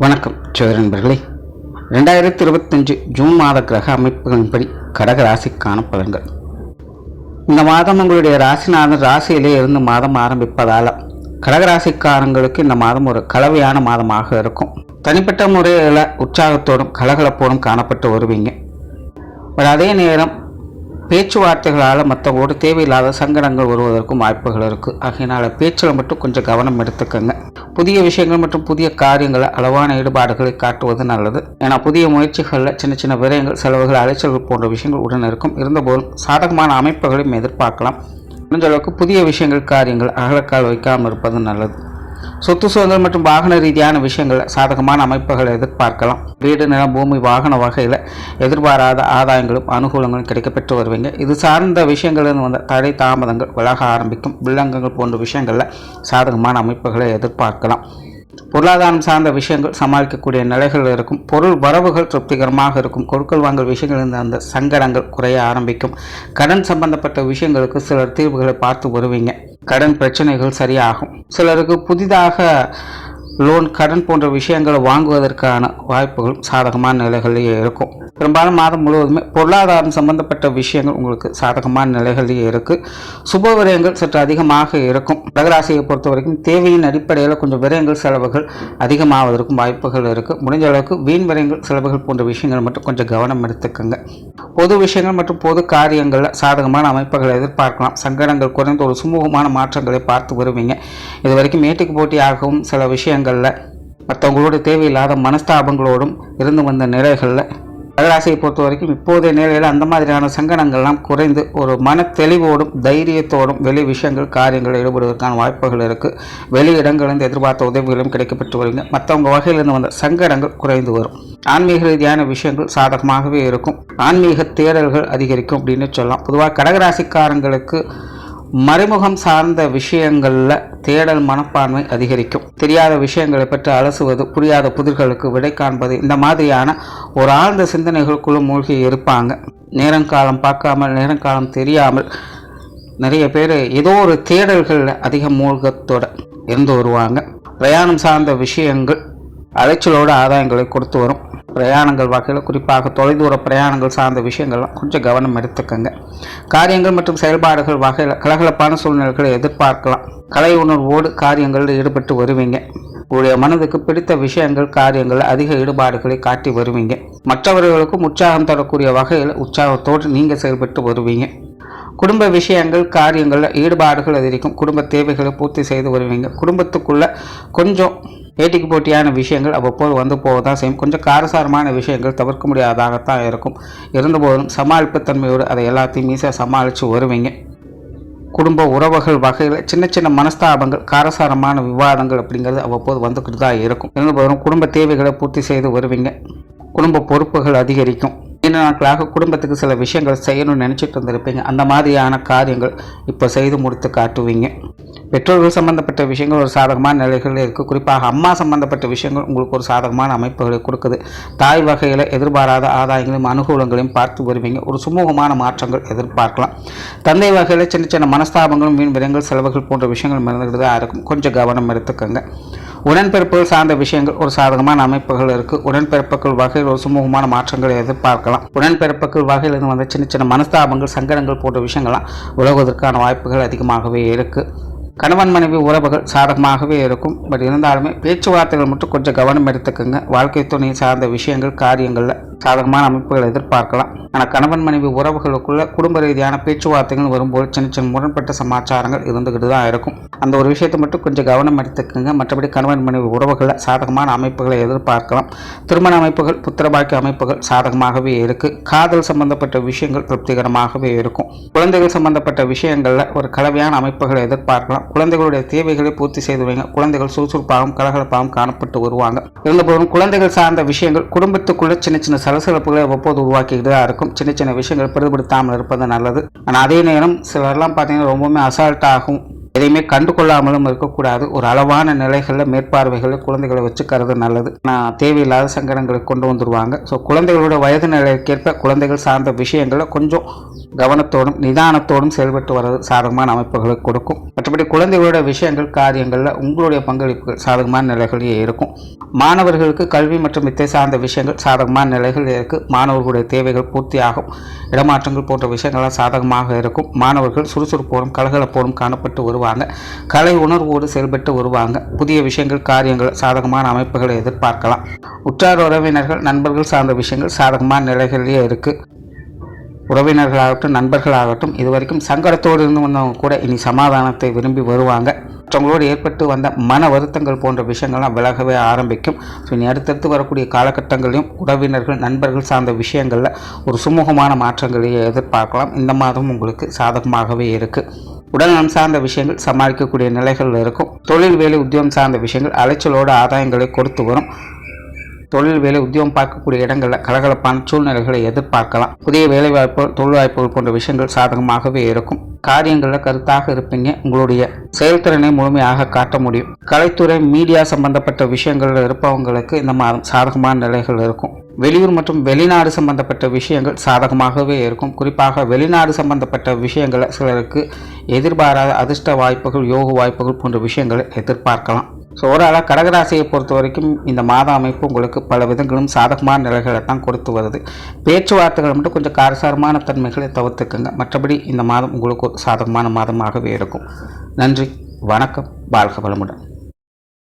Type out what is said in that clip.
வணக்கம் நண்பர்களே. 2025 ஜூன் மாத கிரக அமைப்புகளின்படி கடக ராசிக்கான பலன்கள். இந்த மாதம் உங்களுடைய ராசிநாதன் ராசியிலே இருந்து மாதம் ஆரம்பிப்பதால் கடகராசிக்காரங்களுக்கு இந்த மாதம் ஒரு கலவையான மாதமாக இருக்கும். தனிப்பட்ட முறையில் உற்சாகத்தோடும் கலகலப்போடும் காணப்பட்டு வருவீங்க. அதே நேரம் பேச்சுவார்த்தைகளால் மற்றவோடு தேவையில்லாத சங்கடங்கள் வருவதற்கும் வாய்ப்புகள் இருக்குது. ஆகையினால் பேச்சில் மட்டும் கொஞ்சம் கவனம் எடுத்துக்கங்க. புதிய விஷயங்கள் மற்றும் புதிய காரியங்களை அளவான ஈடுபாடுகளை காட்டுவது நல்லது. ஏன்னா புதிய முயற்சிகளில் சின்ன சின்ன விரயங்கள், செலவுகள், அலைச்சல்கள் போன்ற விஷயங்கள் உடன் இருக்கும். இருந்தபோதும் சாதகமான அமைப்புகளையும் எதிர்பார்க்கலாம். முடிஞ்ச அளவுக்கு புதிய விஷயங்கள், காரியங்கள் அகலக்கால் வைக்காமல் இருப்பது நல்லது. சொத்து சுதந்திரம் மற்றும் வாகன ரீதியான விஷயங்களில் சாதகமான அமைப்புகளை எதிர்பார்க்கலாம். வீடு, நிலம், பூமி, வாகன வகையில் எதிர்பாராத ஆதாயங்களும் அனுகூலங்களும் கிடைக்கப்பெற்று வருவீங்க. இது சார்ந்த விஷயங்களில் வந்த தடை தாமதங்கள் விலக ஆரம்பிக்கும். வில்லங்கங்கள் போன்ற விஷயங்களில் சாதகமான அமைப்புகளை எதிர்பார்க்கலாம். பொருளாதாரம் சார்ந்த விஷயங்கள் சமாளிக்கக்கூடிய நிலைகள் இருக்கும். பொருள் வரவுகள் திருப்திகரமாக இருக்கும். கொடுக்கல் வாங்கல் விஷயங்கள் அந்த சங்கடங்கள் குறைய ஆரம்பிக்கும். கடன் சம்பந்தப்பட்ட விஷயங்களுக்கு சிலர் தீர்வுகளை பார்த்து வருவீங்க. கடன் பிரச்சனைகள் சரியாகும். சிலருக்கு புதிதாக லோன், கடன் போன்ற விஷயங்களை வாங்குவதற்கான வாய்ப்புகளும் சாதகமான நிலைகளிலேயே இருக்கும். பெரும்பாலும் மாதம் முழுவதுமே பொருளாதாரம் சம்பந்தப்பட்ட விஷயங்கள் உங்களுக்கு சாதகமான நிலைகளிலேயே இருக்குது. சுப விரயங்கள் சற்று அதிகமாக இருக்கும். கடகராசியை பொறுத்த வரைக்கும் தேவையின் அடிப்படையில் கொஞ்சம் விரயங்கள், செலவுகள் அதிகமாவதற்கும் வாய்ப்புகள் இருக்குது. முடிஞ்ச அளவுக்கு வீண் விரயங்கள், செலவுகள் போன்ற விஷயங்கள் மட்டும் கொஞ்சம் கவனம் எடுத்துக்கோங்க. பொது விஷயங்கள் மற்றும் பொது காரியங்களில் சாதகமான அமைப்புகளை எதிர்பார்க்கலாம். சங்கடங்கள் குறைந்த ஒரு சுமூகமான மாற்றங்களை பார்த்து வருவீங்க. இது வரைக்கும் ஏட்டிக்கு போட்டியாகவும் சில விஷயங்களில் மற்றவங்களோட தேவையில்லாத மனஸ்தாபங்களோடும் இருந்து வந்த நிலைகளில் கடகராசியை பொறுத்த வரைக்கும் இப்போதைய நிலையில் அந்த மாதிரியான சங்கடங்கள்லாம் குறைந்து ஒரு மன தெளிவோடும் தைரியத்தோடும் வெளி விஷயங்கள், காரியங்களில் ஈடுபடுவதற்கான வாய்ப்புகள் இருக்குது. வெளி இடங்களிலிருந்து எதிர்பார்த்த உதவிகளும் கிடைக்கப்பட்டு வருவீங்க. மற்றவங்க வகையிலிருந்து வந்த சங்கடங்கள் குறைந்து வரும். ஆன்மீக ரீதியான விஷயங்கள் சாதகமாகவே இருக்கும். ஆன்மீக தேடல்கள் அதிகரிக்கும் அப்படின்னு சொல்லலாம். பொதுவாக கடகராசிக்காரங்களுக்கு மறைமுகம் சார்ந்த விஷயங்களில் தேடல் மனப்பான்மை அதிகரிக்கும். தெரியாத விஷயங்களை பற்றி அலசுவது, புரியாத புதிர்களுக்கு விடை காண்பது, இந்த மாதிரியான ஒரு ஆழ்ந்த சிந்தனைகளுக்குள்ள மூழ்கி இருப்பாங்க. நேரங்காலம் பார்க்காமல், நேரங்காலம் தெரியாமல் நிறைய பேர் ஏதோ ஒரு தேடல்களில் அதிக மூழ்கத்தோடு இருந்து வருவாங்க. பிரயாணம் சார்ந்த விஷயங்கள் அலைச்சலோட ஆதாயங்களை கொடுத்து வரும். பிரயாணங்கள் வகையில் குறிப்பாக தொலைதூர பிரயாணங்கள் சார்ந்த விஷயங்கள்லாம் கொஞ்சம் கவனம் எடுத்துக்கங்க. காரியங்கள் மற்றும் செயல்பாடுகள் வகையில் கலகலப்பான சூழ்நிலைகளை எதிர்பார்க்கலாம். கலை உணர்வோடு காரியங்களில் ஈடுபட்டு வருவீங்க. உங்களுடைய மனதுக்கு பிடித்த விஷயங்கள், காரியங்களில் அதிக ஈடுபாடுகளை காட்டி வருவீங்க. மற்றவர்களுக்கும் உற்சாகம் தரக்கூடிய வகையில் உற்சாகத்தோடு நீங்கள் செயல்பட்டு வருவீங்க. குடும்ப விஷயங்கள், காரியங்களில் ஈடுபாடுகள் அதிகரிக்கும். குடும்ப தேவைகளை பூர்த்தி செய்து வருவீங்க. குடும்பத்துக்குள்ள கொஞ்சம் ஏட்டிக்கு போட்டியான விஷயங்கள் அவ்வப்போது வந்து போவதான் செய்யும். கொஞ்சம் காரசாரமான விஷயங்கள் தவிர்க்க முடியாதாகத்தான் இருக்கும். இருந்தபோதும் சமாளிப்புத்தன்மையோடு அதை எல்லாத்தையும் ஈஸியாக சமாளித்து வருவீங்க. குடும்ப உறவுகள் வகையில் சின்ன சின்ன மனஸ்தாபங்கள், காரசாரமான விவாதங்கள் அப்படிங்கிறது அவ்வப்போது வந்துக்கிட்டு தான் இருக்கும். இருந்தபோதும் குடும்ப தேவைகளை பூர்த்தி செய்து வருவீங்க. குடும்ப பொறுப்புகள் அதிகரிக்கும். நீண்ட நாட்களாக குடும்பத்துக்கு சில விஷயங்கள் செய்யணும்னு நினச்சிட்டு இருந்திருப்பீங்க. அந்த மாதிரியான காரியங்கள் இப்போ செய்து முடித்து காட்டுவீங்க. பெற்றோர்கள் சம்பந்தப்பட்ட விஷயங்கள் ஒரு சாதகமான நிலைகளில் இருக்குது. குறிப்பாக அம்மா சம்பந்தப்பட்ட விஷயங்கள் உங்களுக்கு ஒரு சாதகமான அமைப்புகளை கொடுக்குது. தாய் வகையில் எதிர்பாராத ஆதாயங்களையும் அனுகூலங்களையும் பார்த்து வருவீங்க. ஒரு சுமூகமான மாற்றங்கள் எதிர்பார்க்கலாம். தந்தை வகையில் சின்ன சின்ன மனஸ்தாபங்களும், வீண் விரயங்கள், செலவுகள் போன்ற விஷயங்கள் மறந்துகிட்டு தான் இருக்கும். கொஞ்சம் கவனம் எடுத்துக்கோங்க. உடன்பிறப்புகள் சார்ந்த விஷயங்கள் ஒரு சாதகமான அமைப்புகள் இருக்குது. உடன்பிறப்புகள் வகையில் ஒரு சுமூகமான மாற்றங்களை எதிர்பார்க்கலாம். உடன்பிறப்புகள் வகையில் இருந்து வந்த சின்ன சின்ன மனஸ்தாபங்கள், சங்கடங்கள் போன்ற விஷயங்கள்லாம் விலகுவதற்கான வாய்ப்புகள் அதிகமாகவே இருக்குது. கணவன் மனைவி உறவுகள் சாதகமாகவே இருக்கும். பட் இருந்தாலுமே பேச்சுவார்த்தைகள் மட்டும் கொஞ்சம் கவனம் எடுத்துக்கோங்க. வாழ்க்கை துணை சார்ந்த விஷயங்கள், காரியங்களில் சாதகமான அமைப்புகளை எதிர்பார்க்கலாம். ஆனால் கணவன் மனைவி உறவுகளுக்குள்ள குடும்ப ரீதியான பேச்சுவார்த்தைகள் வரும்போது சின்ன சின்ன முரண்பட்ட சமாச்சாரங்கள் இருந்துக்கிட்டு தான் இருக்கும். அந்த ஒரு விஷயத்தை மட்டும் கொஞ்சம் கவனம் எடுத்துக்கோங்க. மற்றபடி கணவன் மனைவி உறவுகளில் சாதகமான அமைப்புகளை எதிர்பார்க்கலாம். திருமண அமைப்புகள், புத்திரபாக்கிய அமைப்புகள் சாதகமாகவே இருக்குது. காதல் சம்பந்தப்பட்ட விஷயங்கள் திருப்திகரமாகவே இருக்கும். குழந்தைகள் சம்பந்தப்பட்ட விஷயங்களில் ஒரு கலவையான அமைப்புகளை எதிர்பார்க்கலாம். குழந்தைகளுடைய தேவைகளை பூர்த்தி செய்துவீங்க. குழந்தைகள் சுறுசுறுப்பாகவும் கலகலப்பாகவும் காணப்பட்டு வருவாங்க. இருந்தபோதும் குழந்தைகள் சார்ந்த விஷயங்கள் குடும்பத்துக்குள்ள சின்ன சின்ன சலசலப்புகளை அவ்வப்போது உருவாக்கிட்டு தான் இருக்கும். சின்ன சின்ன விஷயங்கள் பெருபடுத்தாமல் இருப்பது நல்லது. ஆனால் அதே நேரம் சிலர்லாம் பார்த்தீங்கன்னா ரொம்பவுமே அசால்ட்டாகவும் எதையுமே கண்டு கொள்ளாமலும் இருக்கக்கூடாது. ஒரு அளவான நிலைகளில் மேற்பார்வைகளில் குழந்தைகளை வச்சுக்கிறது நல்லது. நான் தேவையில்லாத சங்கடங்களை கொண்டு வந்துடுவாங்க. ஸோ குழந்தைகளோட வயது நிலைக்கேற்ப குழந்தைகள் சார்ந்த விஷயங்களை கொஞ்சம் கவனத்தோடும் நிதானத்தோடும் செயல்பட்டு வர்றது சாதகமான அமைப்புகளை கொடுக்கும். மற்றபடி குழந்தைகளோட விஷயங்கள் காரியங்களில் உங்களுடைய பங்களிப்புகள் சாதகமான நிலைகளே இருக்கும். மாணவர்களுக்கு கல்வி மற்றும் வித்தை சார்ந்த விஷயங்கள் சாதகமான நிலைகள் இருக்குது. மாணவர்களுடைய தேவைகள் பூர்த்தியாகும். இடமாற்றங்கள் போன்ற விஷயங்கள்லாம் சாதகமாக இருக்கும். மாணவர்கள் சுறுசுறுப்போடும் கலகலப்போடும் காணப்பட்டு வருவாங்க. கலை உணர்வோடு செயல்பட்டு வருவாங்க. புதிய விஷயங்கள் காரியங்கள் சாதகமான அமைப்புகளை எதிர்பார்க்கலாம். உற்றார் உறவினர்கள் நண்பர்கள் சார்ந்த விஷயங்கள் சாதகமான நிலைகளிலேயே இருக்குது. உறவினர்களாகட்டும் நண்பர்களாகட்டும் இதுவரைக்கும் சங்கடத்தோடு இருந்து வந்தவங்க கூட இனி சமாதானத்தை விரும்பி வருவாங்க. மற்றவங்களோடு ஏற்பட்டு வந்த மன வருத்தங்கள் போன்ற விஷயங்கள்லாம் விலகவே ஆரம்பிக்கும். ஸோ இனி அடுத்தடுத்து வரக்கூடிய காலகட்டங்களையும் உறவினர்கள் நண்பர்கள் சார்ந்த விஷயங்களில் ஒரு சுமூகமான மாற்றங்களையே எதிர்பார்க்கலாம். இந்த மாதம் உங்களுக்கு சாதகமாகவே இருக்குது. உடல்நலம் சார்ந்த விஷயங்கள் சமாளிக்கக்கூடிய நிலைகள் இருக்கும். தொழில் வேலை உத்தியோகம் சார்ந்த விஷயங்கள் அலைச்சலோடு ஆதாயங்களை கொடுத்து வரும். தொழில் வேலை உத்தியோகம் பார்க்கக்கூடிய இடங்களில் கலகலப்பான சூழ்நிலைகளை எதிர்பார்க்கலாம். புதிய வேலைவாய்ப்பு தொழில் வாய்ப்புகள் போன்ற விஷயங்கள் சாதகமாகவே இருக்கும். காரியங்களில் கருத்தாக இருப்பீங்க. உங்களுடைய செயல்திறனை முழுமையாக காட்ட முடியும். கலைத்துறை மீடியா சம்பந்தப்பட்ட விஷயங்களில் இருப்பவங்களுக்கு இந்த மாதம் சாதகமான நிலைகள் இருக்கும். வெளியூர் மற்றும் வெளிநாடு சம்பந்தப்பட்ட விஷயங்கள் சாதகமாகவே இருக்கும். குறிப்பாக வெளிநாடு சம்பந்தப்பட்ட விஷயங்களை சிலருக்கு எதிர்பாராத அதிர்ஷ்ட வாய்ப்புகள் யோக வாய்ப்புகள் போன்ற விஷயங்களை எதிர்பார்க்கலாம். ஸோ ஓவராலாக கடகராசியை பொறுத்த வரைக்கும் இந்த மாத அமைப்பு உங்களுக்கு பல விதங்களும் சாதகமான நிலைகளை தான் கொடுத்து வருது. பேச்சுவார்த்தைகள் மட்டும் கொஞ்சம் காரசாரமான தன்மைகளை தவிர்த்துக்குங்க. மற்றபடி இந்த மாதம் உங்களுக்கு ஒரு சாதகமான மாதமாகவே இருக்கும். நன்றி, வணக்கம், வாழ்க வளமுடன்.